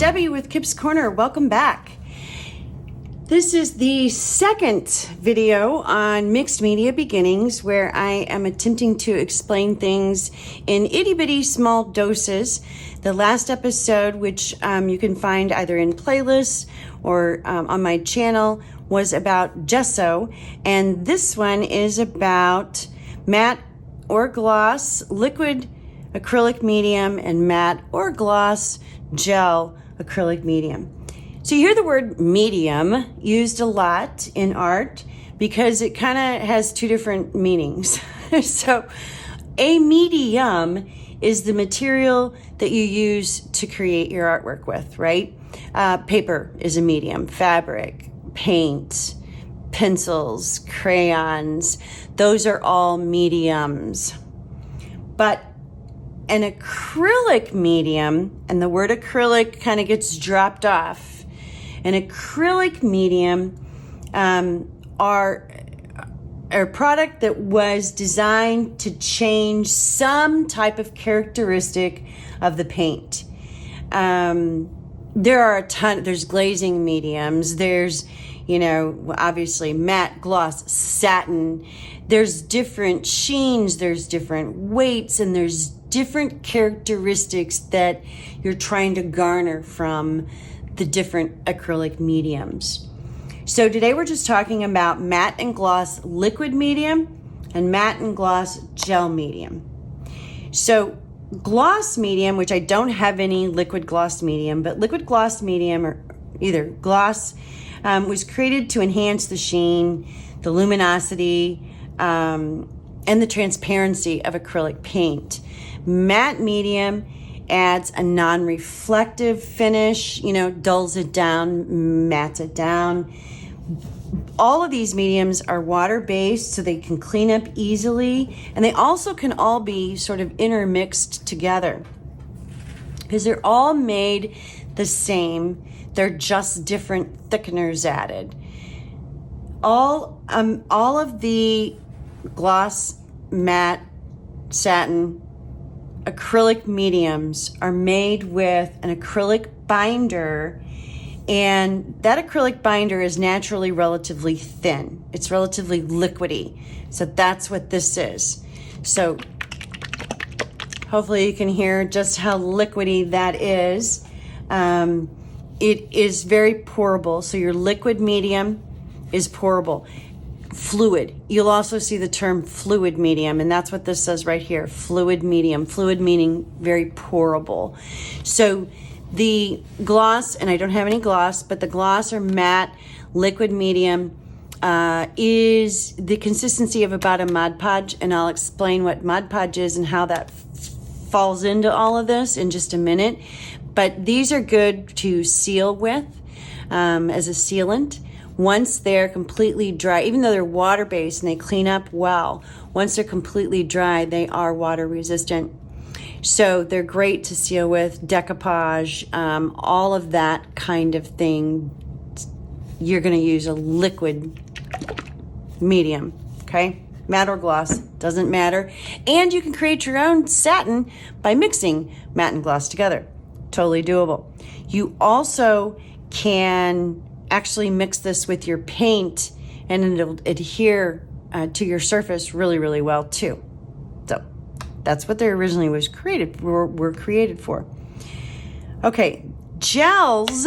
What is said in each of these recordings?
Debbie with Kip's Corner. Welcome back. This is the second video on mixed media beginnings where I am attempting to explain things in itty-bitty small doses. The last episode, which you can find either in playlists or on my channel, was about gesso, and this one is about matte or gloss liquid acrylic medium and matte or gloss gel acrylic medium. So you hear the word medium used a lot in art because it kind of has two different meanings. So a medium is the material that you use to create your artwork with, right? Paper is a medium, fabric, paint, pencils, crayons, those are all mediums. But an acrylic medium, and the word acrylic kind of gets dropped off, an acrylic medium are a product that was designed to change some type of characteristic of the paint. There are a ton, there's glazing mediums, there's, obviously matte, gloss, satin, there's different sheens, there's different weights, and there's different characteristics that you're trying to garner from the different acrylic mediums. So today we're just talking about matte and gloss liquid medium and matte and gloss gel medium. So gloss medium, which I don't have any liquid gloss medium, but liquid gloss medium or either gloss was created to enhance the sheen, the luminosity, and the transparency of acrylic paint. Matte medium adds a non-reflective finish, dulls it down, mattes it down. All of these mediums are water-based, so they can clean up easily, and they also can all be sort of intermixed together because they're all made the same. They're just different thickeners added. All of the gloss, matte, satin, acrylic mediums are made with an acrylic binder, and that acrylic binder is naturally relatively thin. It's relatively liquidy. So that's what this is. So hopefully you can hear just how liquidy that is. It is very pourable. So your liquid medium is pourable. Fluid. You'll also see the term fluid medium, and that's what this says right here, fluid medium. Fluid meaning very pourable. So the gloss, and I don't have any gloss, but the gloss or matte liquid medium is the consistency of about a Mod Podge, and I'll explain what Mod Podge is and how that falls into all of this in just a minute. But these are good to seal with as a sealant. Once they're completely dry, even though they're water-based and they clean up well, once they're completely dry, they are water resistant. So they're great to seal with, decoupage, all of that kind of thing. You're going to use a liquid medium, okay? Matte or gloss, doesn't matter. And you can create your own satin by mixing matte and gloss together. Totally doable. You also can actually mix this with your paint and it'll adhere to your surface really, really well too. So that's what they originally were created for. Okay, gels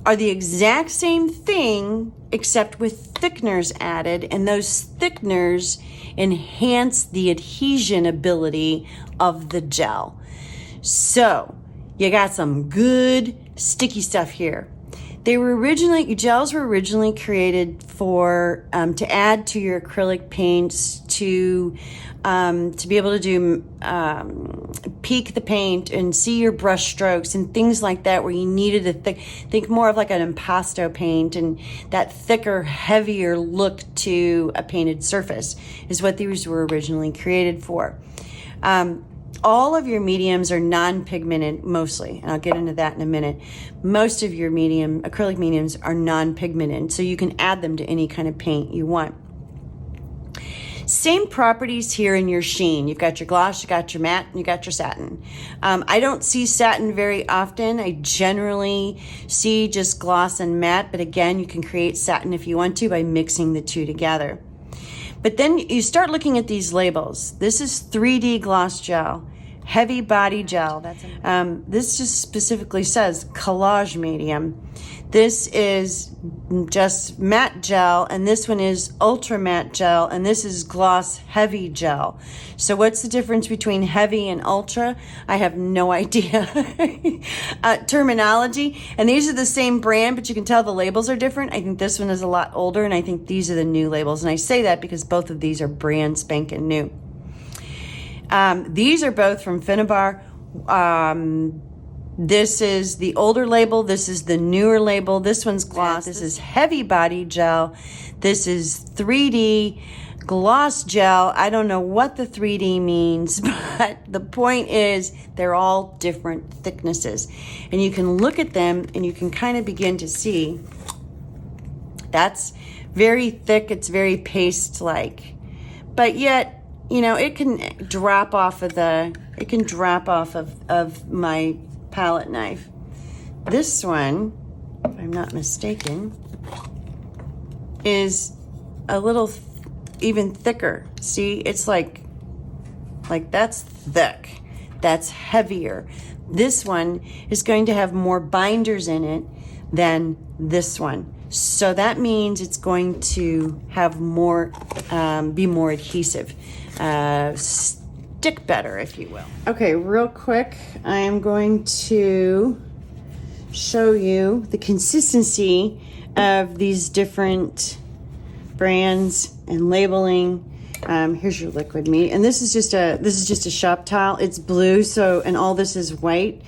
are the exact same thing except with thickeners added, and those thickeners enhance the adhesion ability of the gel. So you got some good sticky stuff here. Gels were originally created for to add to your acrylic paints to be able to do peek the paint and see your brush strokes and things like that, where you needed to think more of like an impasto paint, and that thicker, heavier look to a painted surface is what these were originally created for. All of your mediums are non-pigmented mostly, and I'll get into that in a minute. Most of your acrylic mediums are non-pigmented, so you can add them to any kind of paint you want. Same properties here in your sheen. You've got your gloss, you got your matte, and you got your satin. I don't see satin very often. I generally see just gloss and matte, but again, you can create satin if you want to by mixing the two together. But then you start looking at these labels. This is 3D gloss gel, heavy body gel. This just specifically says collage medium. This is just matte gel, and this one is ultra matte gel, and this is gloss heavy gel. So what's the difference between heavy and ultra? I have no idea. Terminology, and these are the same brand, but you can tell the labels are different. I think this one is a lot older, and I think these are the new labels, and I say that because both of these are brand spanking new. These are both from Finnabar. This is the older label. This is the newer label. This one's gloss. This is heavy body gel. This is 3D gloss gel. I don't know what the 3D means, but the point is they're all different thicknesses. And you can look at them and you can kind of begin to see that's very thick. It's very paste-like. But yet, you know, it can drop off of my palette knife. This one, if I'm not mistaken, is a little even thicker. See, it's like that's thick. That's heavier. This one is going to have more binders in it than this one. So that means it's going to have more, be more adhesive. Stick better, if you will. Okay, real quick, I am going to show you the consistency of these different brands and labeling. Here's your liquid meat, and this is just a shop towel. It's blue, so, and all this is white.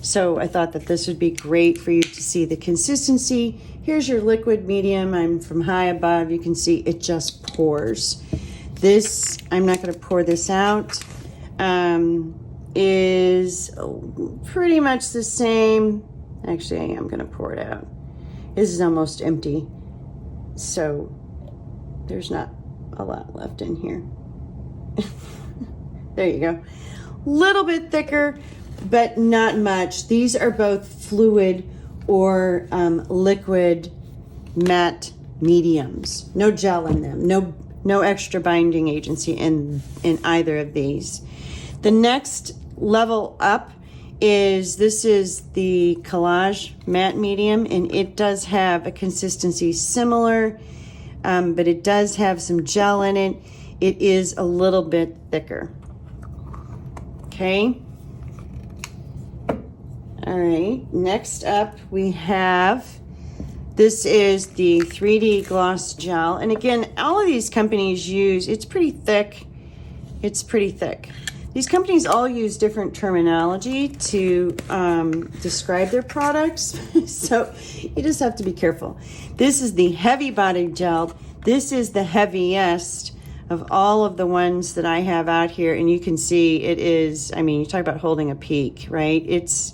So I thought that this would be great for you to see the consistency. Here's your liquid medium. I'm from high above. You can see it just pours. This, I'm not going to pour this out. Is pretty much the same. Actually, I am going to pour it out. This is almost empty, so there's not a lot left in here. There you go. Little bit thicker, but not much. These are both fluid or liquid matte mediums. No gel in them. No extra binding agency in either of these. The next level up is, this is the Collage Matte Medium, and it does have a consistency similar, but it does have some gel in it. It is a little bit thicker. Okay. All right, next up we have, this is the 3D Gloss Gel. And again, all of these companies use, it's pretty thick. It's pretty thick. These companies all use different terminology to describe their products, so you just have to be careful. This is the heavy body gel. This is the heaviest of all of the ones that I have out here, and you can see it is, I mean, you talk about holding a peak, right? It's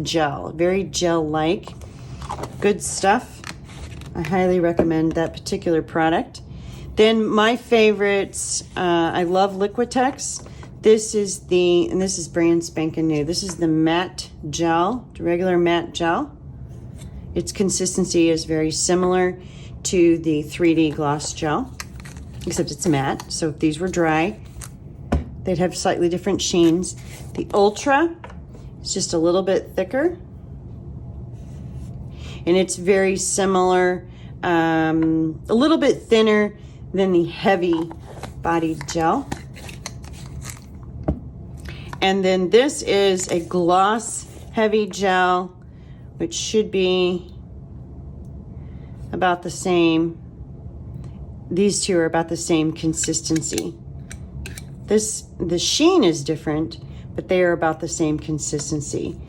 gel, very gel-like. Good stuff. I highly recommend that particular product. Then my favorites, I love Liquitex. This is and this is brand spanking new. This is the matte gel, the regular matte gel. Its consistency is very similar to the 3D gloss gel, except it's matte. So if these were dry, they'd have slightly different sheens. The Ultra is just a little bit thicker, and it's very similar, a little bit thinner than the heavy body gel. And then this is a gloss heavy gel, which should be about the same. These two are about the same consistency. The sheen is different, but they are about the same consistency.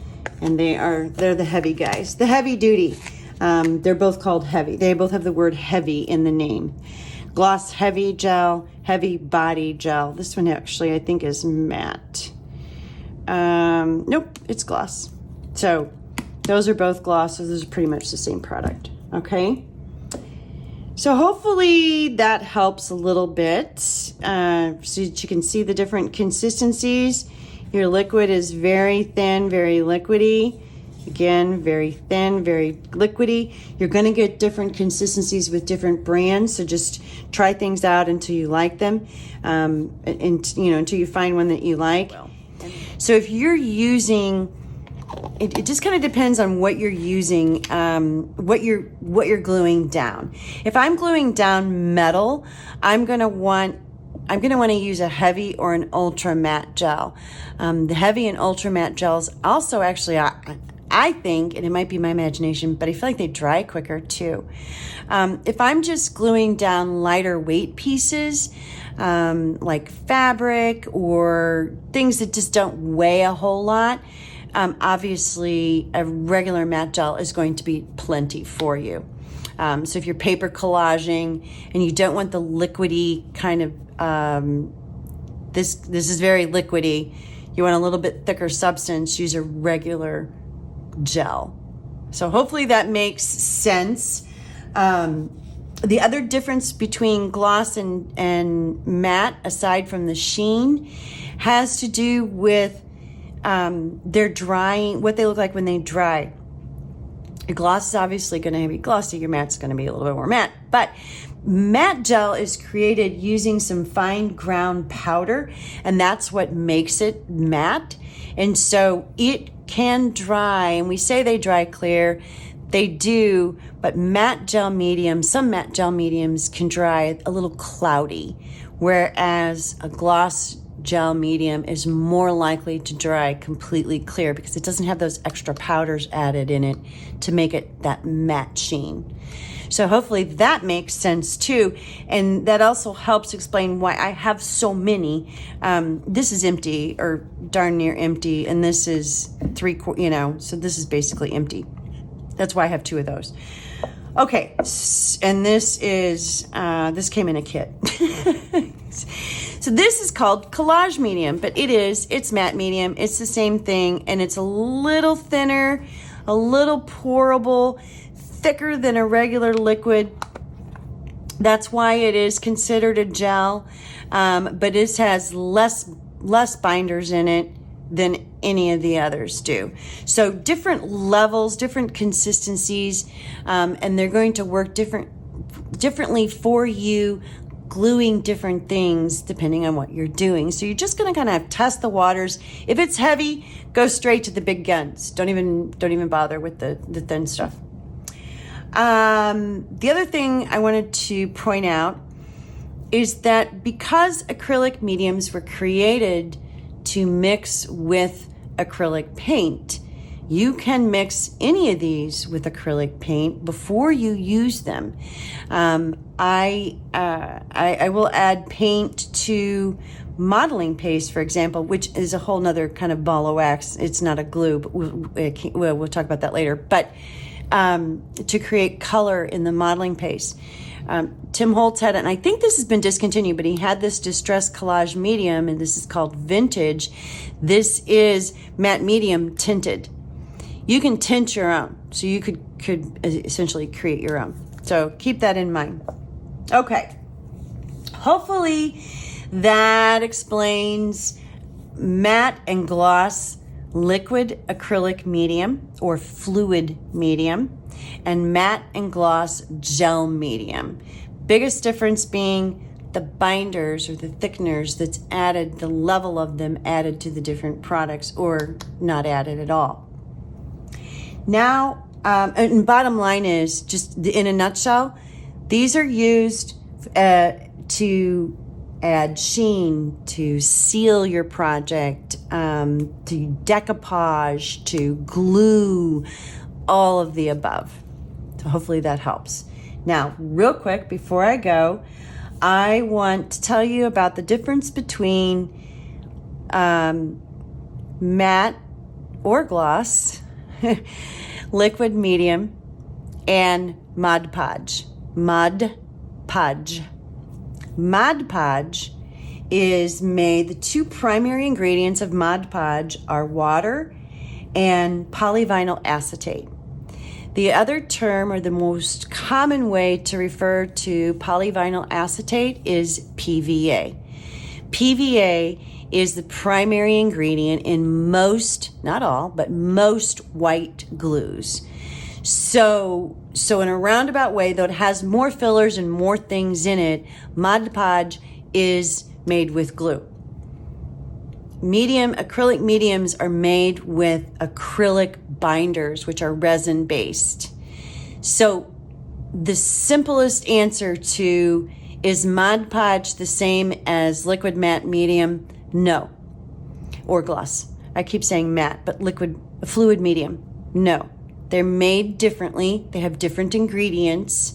And they're the heavy guys, the heavy duty. They're both called heavy. They both have the word heavy in the name. Gloss heavy gel, heavy body gel. This one actually I think is matte. Nope, it's gloss. So those are both gloss, so those are pretty much the same product. Okay. So hopefully that helps a little bit, so that you can see the different consistencies. Your liquid is very thin, very liquidy. Again, very thin, very liquidy. You're going to get different consistencies with different brands, so just try things out until you like them, and until you find one that you like. So if you're using, it just kind of depends on what you're using, what you're gluing down. If I'm gluing down metal, I'm gonna want to use a heavy or an ultra matte gel. The heavy and ultra matte gels also actually, I think, and it might be my imagination, but I feel like they dry quicker too. If I'm just gluing down lighter weight pieces, like fabric or things that just don't weigh a whole lot, obviously a regular matte gel is going to be plenty for you. So if you're paper collaging and you don't want the liquidy kind of, this is very liquidy, you want a little bit thicker substance, use a regular gel. So hopefully that makes sense. The other difference between gloss and matte, aside from the sheen, has to do with their drying, what they look like when they dry. Your gloss is obviously going to be glossy, your matte's going to be a little bit more matte, but matte gel is created using some fine ground powder, and that's what makes it matte. And so it can dry, and we say they dry clear, they do, but matte gel mediums, some matte gel mediums can dry a little cloudy, whereas a gloss gel medium is more likely to dry completely clear because it doesn't have those extra powders added in it to make it that matte sheen. So hopefully that makes sense too. And that also helps explain why I have so many. This is empty, or darn near empty, and this is so this is basically empty. That's why I have two of those. Okay, and this is, this came in a kit. So this is called collage medium, but it's matte medium. It's the same thing, and it's a little thinner, a little pourable, thicker than a regular liquid. That's why it is considered a gel, but it has less binders in it than any of the others do. So different levels, different consistencies, and they're going to work differently for you, gluing different things depending on what you're doing. So you're just going to kind of test the waters. If it's heavy, go straight to the big guns. Don't even bother with the thin stuff. The other thing I wanted to point out is that because acrylic mediums were created to mix with acrylic paint, you can mix any of these with acrylic paint before you use them. I will add paint to modeling paste, for example, which is a whole nother kind of ball of wax. It's not a glue, but we'll talk about that later. But to create color in the modeling paste. Tim Holtz had it, and I think this has been discontinued, but he had this distressed collage medium, and this is called Vintage. This is matte medium tinted. You can tint your own, so you could essentially create your own. So keep that in mind. Okay. Hopefully that explains matte and gloss liquid acrylic medium or fluid medium, and matte and gloss gel medium. Biggest difference being the binders or the thickeners that's added, the level of them added to the different products or not added at all. Now, and bottom line is, just in a nutshell, these are used to add sheen, to seal your project, to decoupage, to glue, all of the above. So hopefully that helps. Now, real quick, before I go, I want to tell you about the difference between matte or gloss, liquid medium, and Mod Podge. Mod Podge. Mod Podge is made, the two primary ingredients of Mod Podge are water and polyvinyl acetate. The other term, or the most common way to refer to polyvinyl acetate, is PVA. PVA is the primary ingredient in most, not all, but most white glues. So in a roundabout way, though it has more fillers and more things in it, Mod Podge is made with glue. Acrylic mediums are made with acrylic binders, which are resin based. So the simplest answer to, is Mod Podge the same as liquid matte medium? No. Or gloss. I keep saying matte, but fluid medium? No. They're made differently. They have different ingredients,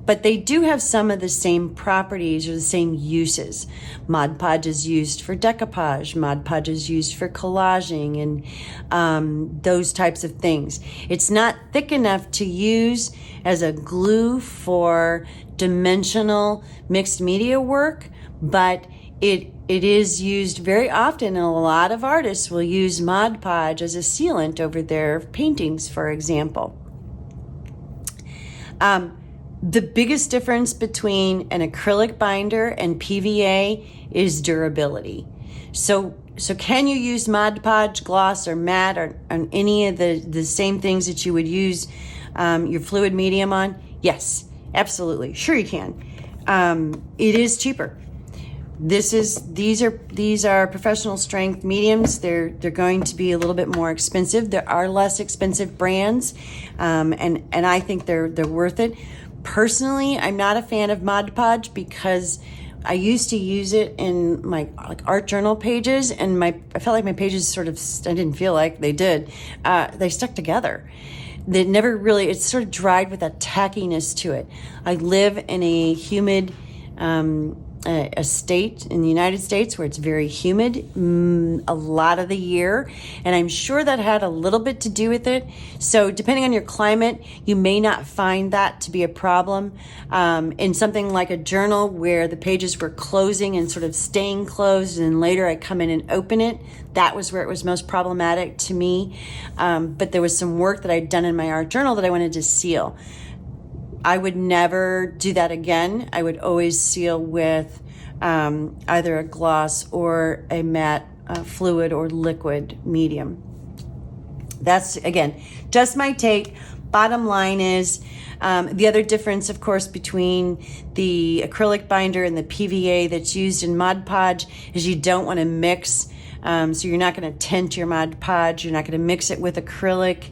but they do have some of the same properties or the same uses. Mod Podge is used for decoupage. Mod Podge is used for collaging and those types of things. It's not thick enough to use as a glue for dimensional mixed media work, but it is used very often, and a lot of artists will use Mod Podge as a sealant over their paintings, for example. The biggest difference between an acrylic binder and PVA is durability. So can you use Mod Podge, gloss, or matte, or on any of the same things that you would use your fluid medium on? Yes, absolutely. Sure you can. It is cheaper. These are professional strength mediums. They're going to be a little bit more expensive. There are less expensive brands, and I think they're worth it. Personally, I'm not a fan of Mod Podge because I used to use it in my art journal pages, and I felt like my pages I didn't feel like they did. They stuck together. They never really, it sort of dried with a tackiness to it. I live in a humid a state in the United States where it's very humid a lot of the year, and I'm sure that had a little bit to do with it. So depending on your climate, you may not find that to be a problem. In something like a journal where the pages were closing and sort of staying closed, and later I come in and open it, that was where it was most problematic to me. But there was some work that I'd done in my art journal that I wanted to seal. I would never do that again. I would always seal with either a gloss or a matte fluid or liquid medium. That's, again, just my take. Bottom line is the other difference, of course, between the acrylic binder and the PVA that's used in Mod Podge is you don't want to mix. So you're not going to tint your Mod Podge. You're not going to mix it with acrylic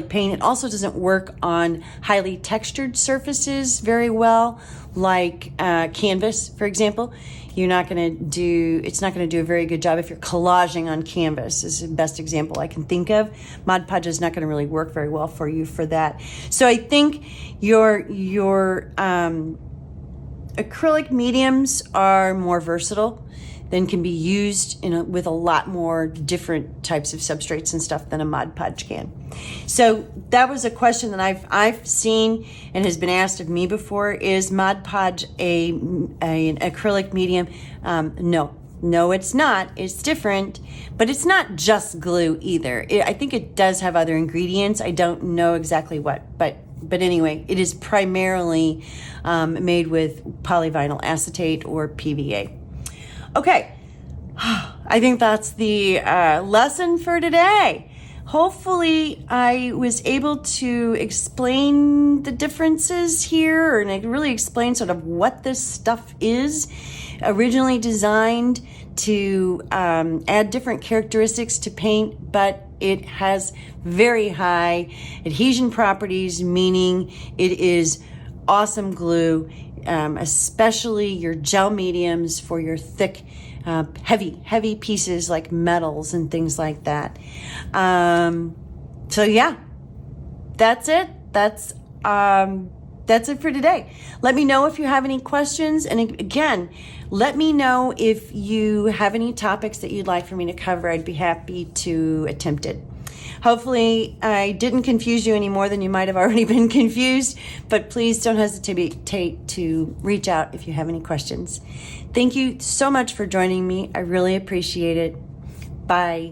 paint. It also doesn't work on highly textured surfaces very well, like canvas, for example. It's not going to do a very good job if you're collaging on canvas, is the best example I can think of. Mod Podge is not going to really work very well for you for that. So I think your acrylic mediums are more versatile, then can be used with a lot more different types of substrates and stuff than a Mod Podge can. So that was a question that I've seen and has been asked of me before. Is Mod Podge an acrylic medium? No, it's not. It's different, but it's not just glue either. I think it does have other ingredients. I don't know exactly what, but anyway, it is primarily made with polyvinyl acetate or PVA. Okay, I think that's the lesson for today. Hopefully I was able to explain the differences here, and really explain sort of what this stuff is. Originally designed to add different characteristics to paint, but it has very high adhesion properties, meaning it is awesome glue. Especially your gel mediums for your thick, heavy pieces like metals and things like that. So yeah, that's it. That's it for today. Let me know if you have any questions. And again, let me know if you have any topics that you'd like for me to cover. I'd be happy to attempt it. Hopefully I didn't confuse you any more than you might have already been confused, but please don't hesitate to reach out if you have any questions. Thank you so much for joining me. I really appreciate it. Bye.